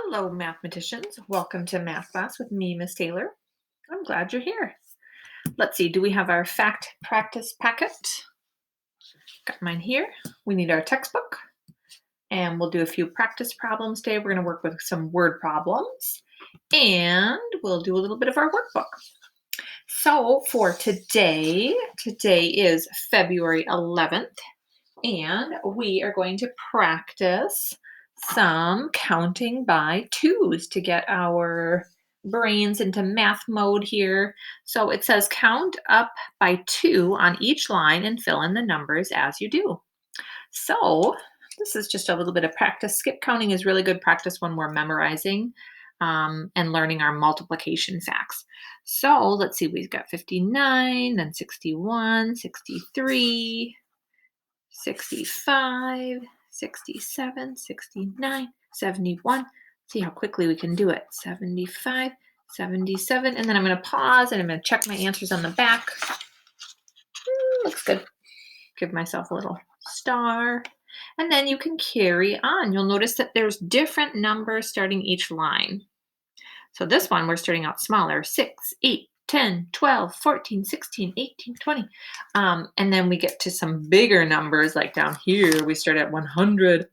Hello, mathematicians. Welcome to Math Class with me, Miss Taylor. I'm glad you're here. Let's see, do we have our fact practice packet? Got mine here. We need our textbook, and we'll do a few practice problems today. We're going to work with some word problems, and we'll do a little bit of our workbook. So for today is February 11th, and we are going to practice some counting by twos to get our brains into math mode here. So it says count up by 2 on each line and fill in the numbers as you do. So this is just a little bit of practice. Skip counting is really good practice when we're memorizing and learning our multiplication facts. So let's see, we've got 59, then 61, 63, 65, 67, 69, 71. See how quickly we can do it. 75, 77. And then I'm going to pause and I'm going to check my answers on the back. Looks good. Give myself a little star. And then you can carry on. You'll notice that there's different numbers starting each line. So this one, we're starting out smaller. 6, 8, 10, 12, 14, 16, 18, 20. And then we get to some bigger numbers, like down here, we start at 100.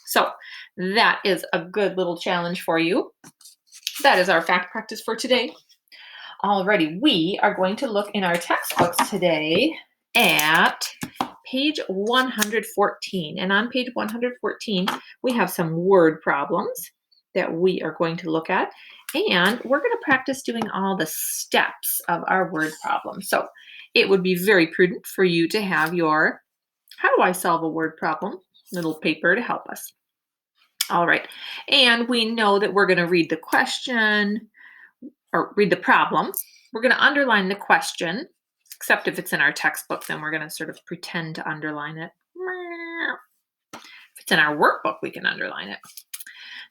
So that is a good little challenge for you. That is our fact practice for today. Alrighty, we are going to look in our textbooks today at page 114. And on page 114, we have some word problems that we are going to look at. And we're going to practice doing all the steps of our word problem. So it would be very prudent for you to have your how do I solve a word problem little paper to help us. All right. And we know that we're going to read the question or read the problem. We're going to underline the question, except if it's in our textbook, then we're going to sort of pretend to underline it. If it's in our workbook, we can underline it.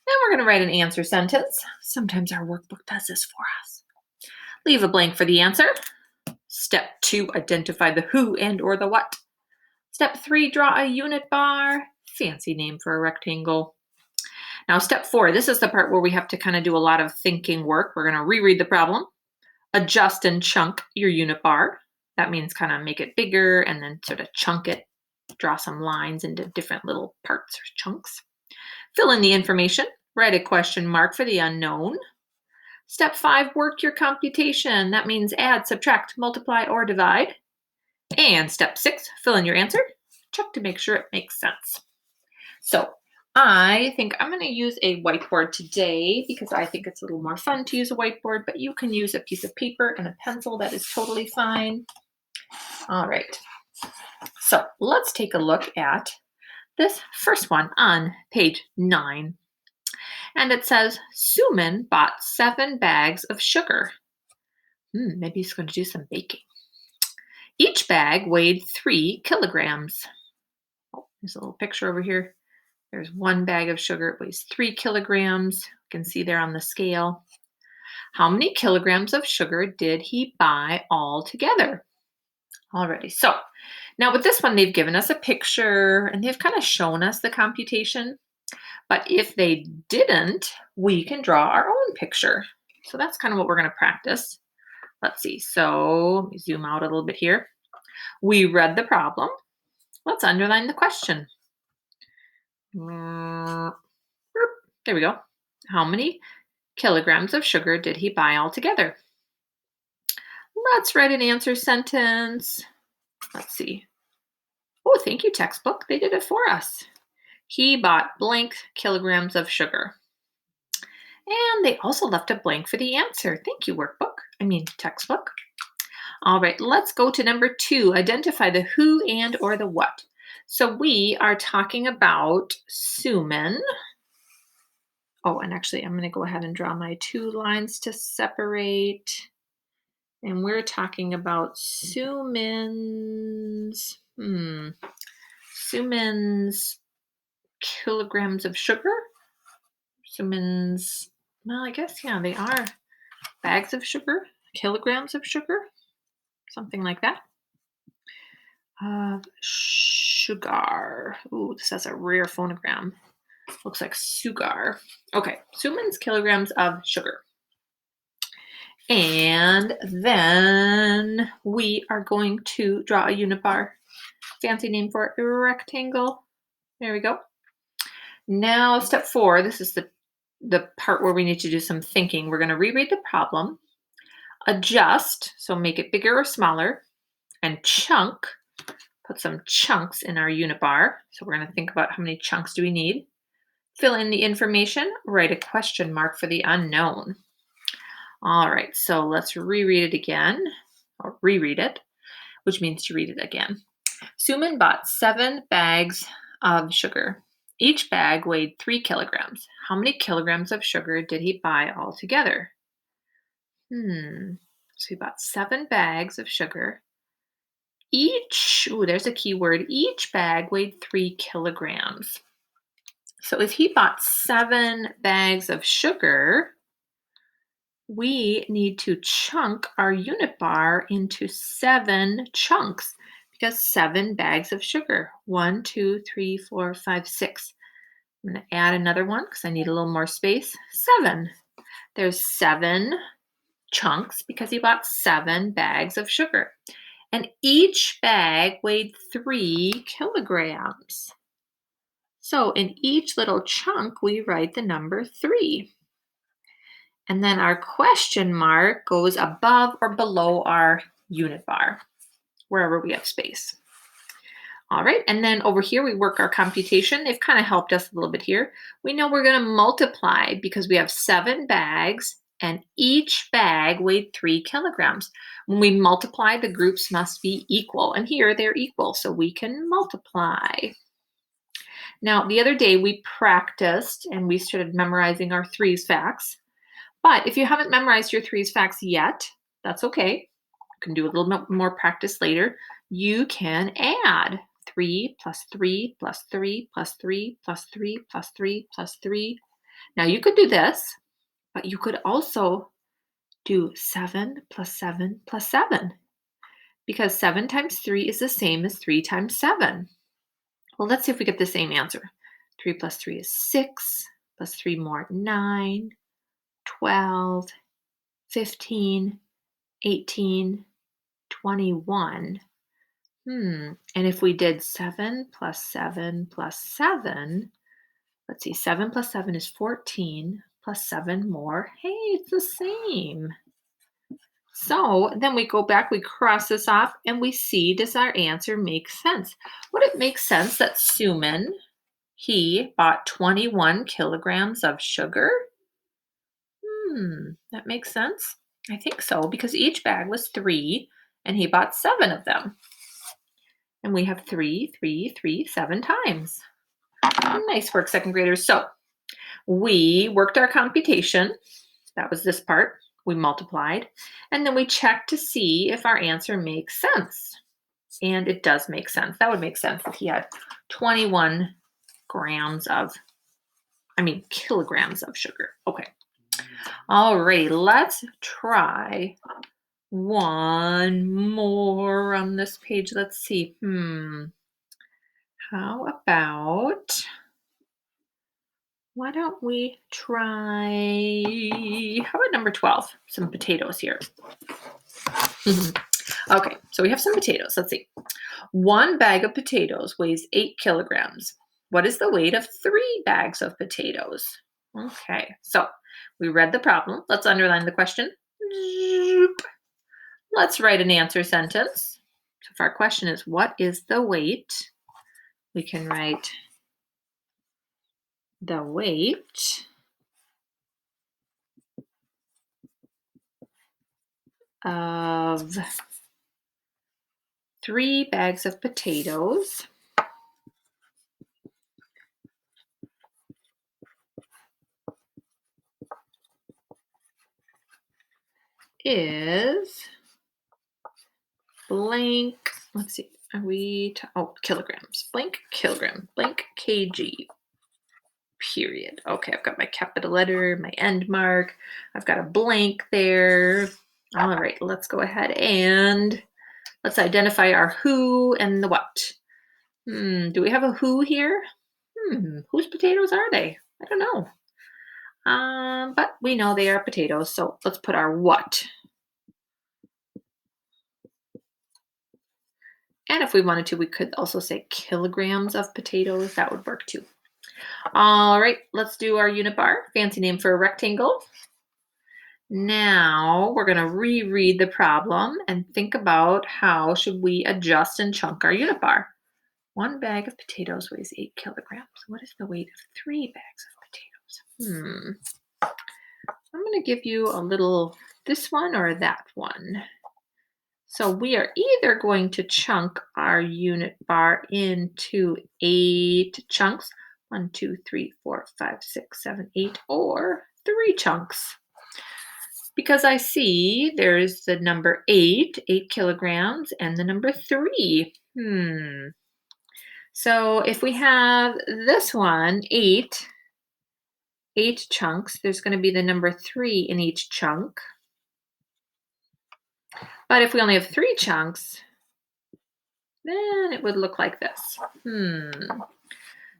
Then we're going to write an answer sentence. Sometimes our workbook does this for us. Leave a blank for the answer. Step 2, identify the who and or the what. Step 3, draw a unit bar. Fancy name for a rectangle. Now, step 4, this is the part where we have to kind of do a lot of thinking work. We're going to reread the problem, adjust and chunk your unit bar. That means kind of make it bigger and then sort of chunk it, draw some lines into different little parts or chunks. Fill in the information, write a question mark for the unknown. Step 5, work your computation. That means add, subtract, multiply, or divide. And step 6, fill in your answer. Check to make sure it makes sense. So I think I'm going to use a whiteboard today because I think it's a little more fun to use a whiteboard, but you can use a piece of paper and a pencil. That is totally fine. All right. So let's take a look at this first one on page 9. And it says, Suman bought 7 bags of sugar. Maybe he's going to do some baking. Each bag weighed 3 kilograms. Oh, there's a little picture over here. There's 1 bag of sugar. It weighs 3 kilograms. You can see there on the scale. How many kilograms of sugar did he buy all together? Alrighty, so now with this one, they've given us a picture and they've kind of shown us the computation. But if they didn't, we can draw our own picture. So that's kind of what we're going to practice. Let's see. So let me zoom out a little bit here. We read the problem. Let's underline the question. There we go. How many kilograms of sugar did he buy altogether? Let's write an answer sentence. Let's see. Oh, thank you, textbook. They did it for us. He bought blank kilograms of sugar. And they also left a blank for the answer. Thank you, textbook. All right, let's go to number 2. Identify the who and or the what. So we are talking about Suman. Oh, and actually, I'm going to go ahead and draw my 2 lines to separate. And we're talking about Suman's kilograms of sugar. Suman's, well, I guess, yeah, they are bags of sugar, kilograms of sugar, something like that. Sugar. Ooh, this has a rare phonogram. Looks like sugar. Okay, Suman's kilograms of sugar. And then we are going to draw a unit bar. Fancy name for it, a rectangle. There we go. Now step 4, this is the part where we need to do some thinking. We're going to reread the problem, adjust, so make it bigger or smaller, and chunk, put some chunks in our unit bar. So we're going to think about how many chunks do we need. Fill in the information, write a question mark for the unknown. All right, so let's reread it again, or reread it, which means to read it again. Suman bought 7 bags of sugar. Each bag weighed 3 kilograms. How many kilograms of sugar did he buy altogether? So he bought 7 bags of sugar. Each, there's a key word, each bag weighed 3 kilograms. So if he bought 7 bags of sugar, we need to chunk our unit bar into 7 chunks because 7 bags of sugar. 1, 2, 3, 4, 5, 6. I'm going to add another one because I need a little more space. 7. There's 7 chunks because he bought 7 bags of sugar. And each bag weighed 3 kilograms. So in each little chunk, we write the number 3. And then our question mark goes above or below our unit bar, wherever we have space. All right, and then over here, we work our computation. They've kind of helped us a little bit here. We know we're going to multiply because we have 7 bags and each bag weighed 3 kilograms. When we multiply, the groups must be equal. And here they're equal, so we can multiply. Now, the other day we practiced and we started memorizing our 3's facts. But if you haven't memorized your 3's facts yet, that's okay. You can do a little bit more practice later. You can add 3 plus 3 plus 3 plus 3 plus 3 plus 3 plus 3. Now you could do this, but you could also do 7 plus 7 plus 7 because 7 times 3 is the same as 3 times 7. Well, let's see if we get the same answer. 3 plus 3 is 6, plus 3 more, 9, 12, 15, 18, 21. And if we did 7 plus 7 plus 7, let's see, 7 plus 7 is 14, plus 7 more. Hey, it's the same. So then we go back, we cross this off, and we see, does our answer make sense? Would it make sense that Suman, he bought 21 kilograms of sugar? That makes sense. I think so, because each bag was 3, and he bought 7 of them. And we have 3, 3, 3, 7 times. Nice work, second graders. So we worked our computation. That was this part. We multiplied. And then we checked to see if our answer makes sense. And it does make sense. That would make sense if he had 21 kilograms of sugar. Okay. All right, let's try one more on this page. Let's see. How about, why don't we try, how about number 12? Some potatoes here. Okay, so we have some potatoes. Let's see. 1 bag of potatoes weighs 8 kilograms. What is the weight of 3 bags of potatoes? Okay, so we read the problem. Let's underline the question. Let's write an answer sentence. So if our question is, what is the weight? We can write the weight of 3 bags of potatoes is blank. Let's see. Are we kilograms? Blank kilogram. Blank kg. Period. Okay, I've got my capital letter, my end mark. I've got a blank there. All right, let's go ahead and let's identify our who and the what. Do we have a who here? Whose potatoes are they? I don't know. But we know they are potatoes, so let's put our what. And if we wanted to, we could also say kilograms of potatoes. That would work too. All right, let's do our unit bar. Fancy name for a rectangle. Now we're going to reread the problem and think about how should we adjust and chunk our unit bar. 1 bag of potatoes weighs 8 kilograms. What is the weight of 3 bags of potatoes? I'm going to give you a little this one or that one. So we are either going to chunk our unit bar into 8 chunks, 1, 2, 3, 4, 5, 6, 7, 8, or 3 chunks. Because I see there's the number 8 kilograms, and the number 3. So if we have this one, 8 chunks, there's going to be the number 3 in each chunk. But if we only have 3 chunks, then it would look like this.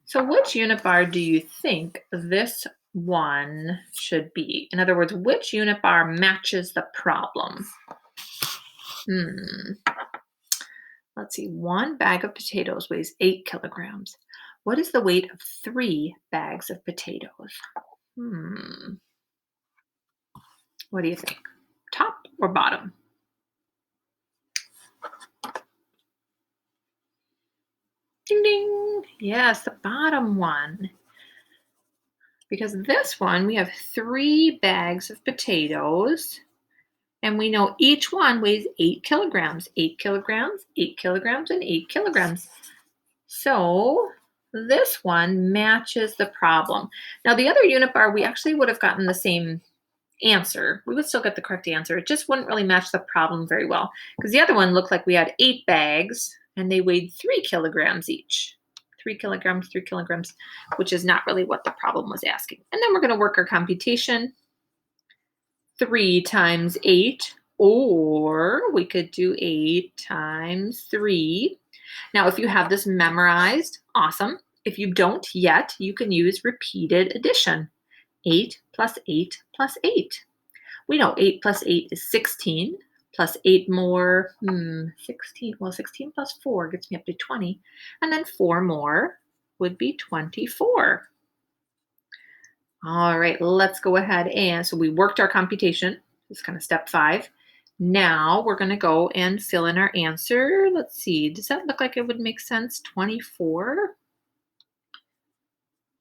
So which unit bar do you think this one should be? In other words, which unit bar matches the problem? Let's see. 1 bag of potatoes weighs 8 kilograms. What is the weight of 3 bags of potatoes? What do you think? Top or bottom? Ding, ding. Yes, the bottom one. Because this one, we have 3 bags of potatoes, and we know each one weighs 8 kilograms. 8 kilograms, 8 kilograms, and 8 kilograms. So this one matches the problem. Now, the other unit bar, we actually would have gotten the same answer. We would still get the correct answer. It just wouldn't really match the problem very well, because the other one looked like we had 8 bags, and they weighed 3 kilograms each. 3 kilograms, 3 kilograms, which is not really what the problem was asking. And then we're going to work our computation. 3 times 8, or we could do 8 times 3. Now, if you have this memorized, awesome. If you don't yet, you can use repeated addition. 8 plus 8 plus 8. We know 8 plus 8 is 16. Plus 8 more, 16. Well, 16 plus 4 gets me up to 20. And then 4 more would be 24. All right, let's go ahead. And so we worked our computation. It's kind of step 5. Now we're going to go and fill in our answer. Let's see. Does that look like it would make sense? 24.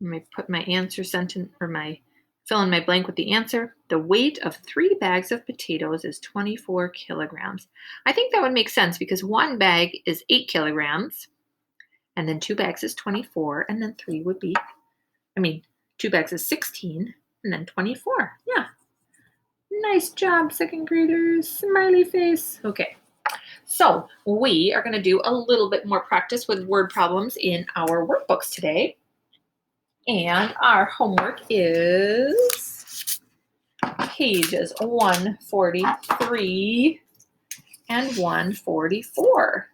Let me put my answer sentence or fill in my blank with the answer. The weight of 3 bags of potatoes is 24 kilograms. I think that would make sense because 1 bag is 8 kilograms, and then 2 bags is 24, and then 3 would be, 2 bags is 16, and then 24. Yeah. Nice job, second graders. Smiley face. Okay. So we are going to do a little bit more practice with word problems in our workbooks today. And our homework is pages 143 and 144.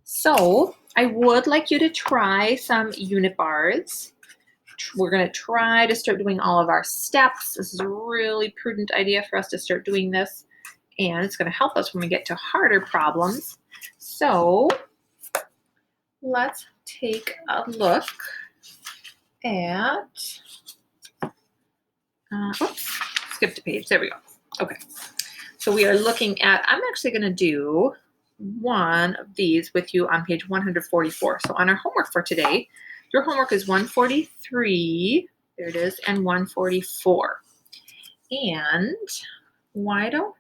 So I would like you to try some unit bars. We're going to try to start doing all of our steps. This is a really prudent idea for us to start doing this, and it's going to help us when we get to harder problems. So let's take a look at, oops, skipped a page. There we go. Okay. So we are looking at, I'm actually going to do one of these with you on page 144. So on our homework for today, your homework is 143, there it is, and 144. And why don't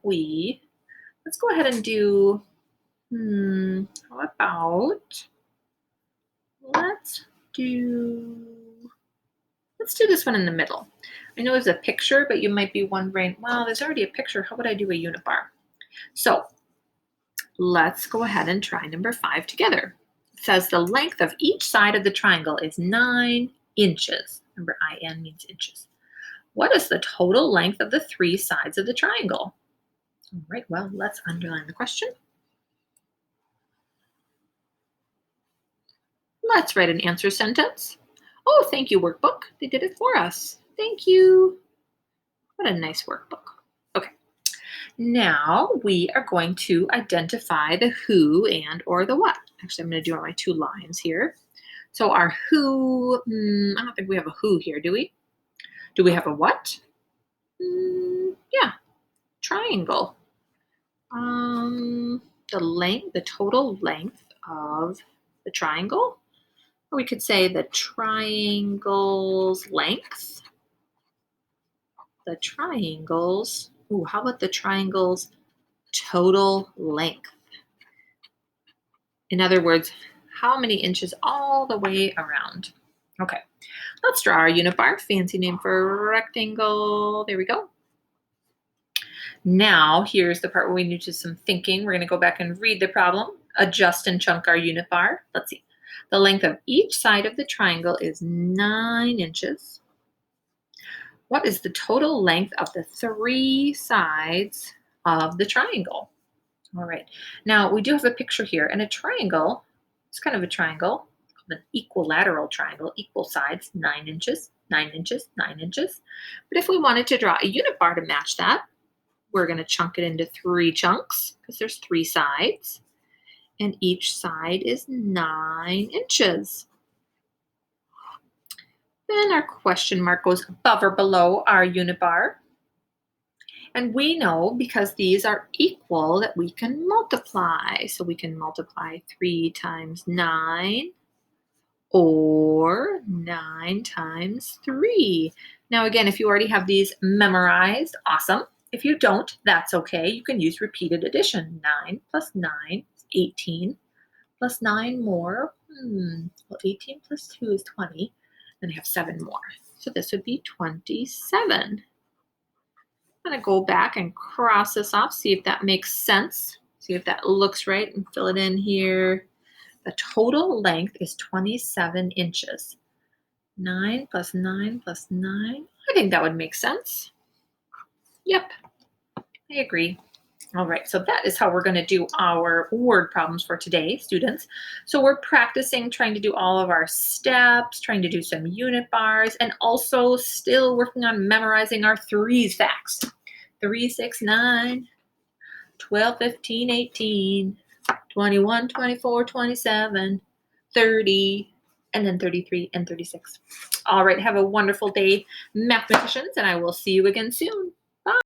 let's go ahead and do, how about, let's do this one in the middle. I know there's a picture, but you might be wondering, well, there's already a picture. How would I do a unit bar? So let's go ahead and try number 5 together. It says the length of each side of the triangle is 9 inches. Remember, IN means inches. What is the total length of the 3 sides of the triangle? All right, well, let's underline the question. Let's write an answer sentence. Oh, thank you, workbook. They did it for us. Thank you. What a nice workbook. Okay. Now we are going to identify the who and or the what. Actually, I'm going to do on my 2 lines here. So our who, I don't think we have a who here, do we? Do we have a what? Yeah, triangle. The total length of the triangle. Or we could say the triangle's length. The triangle's, how about the triangle's total length? In other words, how many inches all the way around? Okay, let's draw our unit bar. Fancy name for rectangle. There we go. Now, here's the part where we need to do some thinking. We're going to go back and read the problem, adjust and chunk our unit bar. Let's see. The length of each side of the triangle is 9 inches. What is the total length of the 3 sides of the triangle? All right. Now, we do have a picture here, and a triangle, it's kind of a triangle, an equilateral triangle, equal sides, 9 inches, 9 inches, 9 inches. But if we wanted to draw a unit bar to match that, we're going to chunk it into 3 chunks because there's 3 sides, and each side is 9 inches. Then our question mark goes above or below our unit bar. And we know because these are equal that we can multiply. So we can multiply 3 times 9 or 9 times 3. Now again, if you already have these memorized, awesome. If you don't, that's okay. You can use repeated addition. 9 plus 9 is 18, plus 9 more. Well, 18 plus 2 is 20. Then I have 7 more. So this would be 27. I'm going to go back and cross this off, see if that makes sense. See if that looks right and fill it in here. The total length is 27 inches. 9 plus 9 plus 9. I think that would make sense. Yep, I agree. All right, so that is how we're going to do our word problems for today, students. So we're practicing trying to do all of our steps, trying to do some unit bars, and also still working on memorizing our threes facts. 3, 6, 9, 12, 15, 18, 21, 24, 27, 30, and then 33 and 36. All right, have a wonderful day, mathematicians, and I will see you again soon.